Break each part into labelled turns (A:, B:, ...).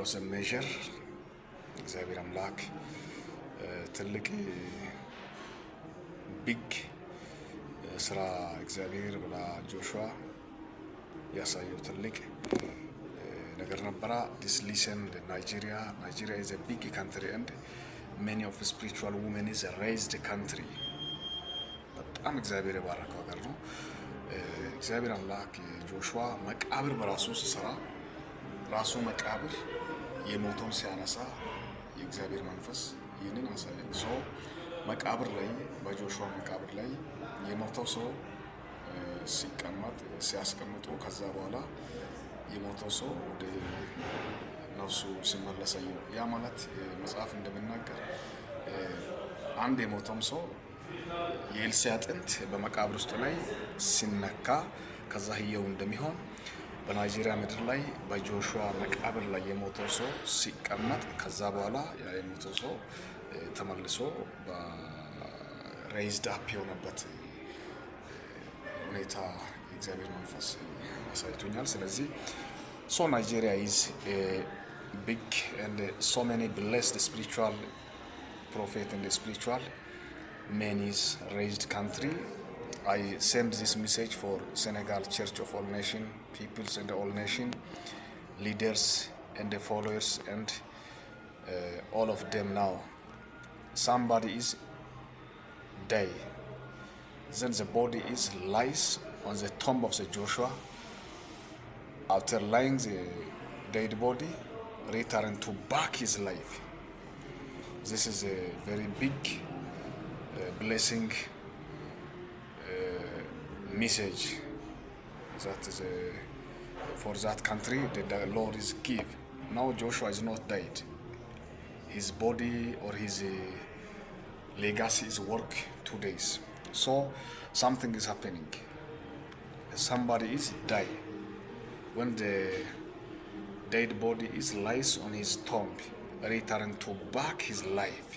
A: was a measure እግዚአብሔር አምላክ ትልቅ ቢግ ስራ እግዚአብሔር ብላ ጆሹዋ ያሳየው ትልቅ ነገር ነበር። This listen Nigeria is a big country and many of spiritual women is a raised country. በጣም እግዚአብሔር የባረከው ሀገር ነው። እግዚአብሔር አምላክ ጆሹዋ መቃብር በራሱ ሲሰራ ራሱ መቃብር የሞተውን ሲያነሳ የእግዚአብሔር መንፈስ ይህንን አሳየ። ሰው መቃብር ላይ በጆሹዋ መቃብር ላይ የሞተው ሰው ሲቀመጥ ሲያስቀምጡ ከዛ በኋላ የሞተው ሰው ወደ ነፍሱ ሲመለስ ያ ማለት መጽሐፍ እንደምናገር አንድ የሞተው ሰው የኤልሳ አጥንት በመቃብር ውስጥ ላይ ሲነካ ከዛ ህየው እንደሚሆን በናይጄሪያ ምድር ላይ በጆሹዋ መቃብር ላይ የሞተው ሰው ሲቀመጥ ከዛ በኋላ ያ የሞተው ሰው ተመልሶ በሬይዝድ አፕ የሆነበት ሁኔታ የእግዚአብሔር መንፈስ አሳይቶኛል። ስለዚህ so Nigeria is a big and so many blessed spiritual prophet and spiritual men is raised country. I send this message for Senegal Church of All Nation peoples and all nation leaders and the followers and all of them now. Somebody is dead, then the body is lies on the tomb of the Joshua. After lying the dead body return to back his life. This is a very big blessing message that is for that country that the Lord is give. Now Joshua is not dead. His body or his legacy is work 2 days. So something is happening. Somebody is die. When the dead body is lies on his tomb, return to back his life.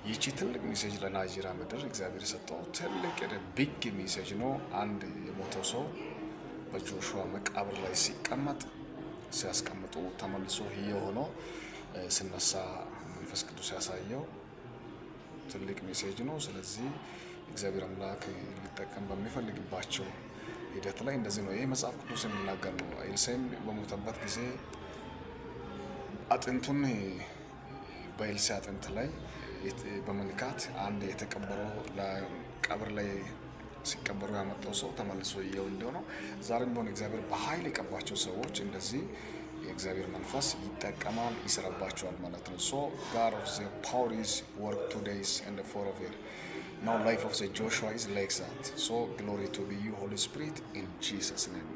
A: ይቺ ትልቅ ሜሴጅ ለናይጄሪያ ምድር እግዚአብሔር ሰጠው ትልቅ ቢግ ሜሴጅ ነው። አንድ የሞተው ሰው በጆሹዋ መቃብር ላይ ሲቀመጥ ሲያስቀምጡ ተመልሶ ህያው ሆኖ ሲነሳ መንፈስ ቅዱስ ያሳየው ትልቅ ሜሴጅ ነው። ስለዚህ እግዚአብሔር አምላክ ሊጠቀም በሚፈልግባቸው ሂደት ላይ እንደዚህ ነው። ይሄ መጽሐፍ ቅዱስ የሚናገር ነው። ኤልሳዕም በሞተበት ጊዜ አጥንቱን በኤልሳዕ አጥንት ላይ በመንካት አንድ የተቀበረው ለቀብር ላይ ሲቀበሩ ያመጣው ሰው ተመልሶ ይየው እንደሆነ ዛሬም ቢሆን እግዚአብሔር በኃይል የቀባቸው ሰዎች እንደዚህ የእግዚአብሔር መንፈስ ይጠቀማል ይሰራባቸዋል ማለት ነው። So God of the power is work 2 days and 4 of it. Now life of the Joshua is like that. So glory to be you Holy Spirit in Jesus name.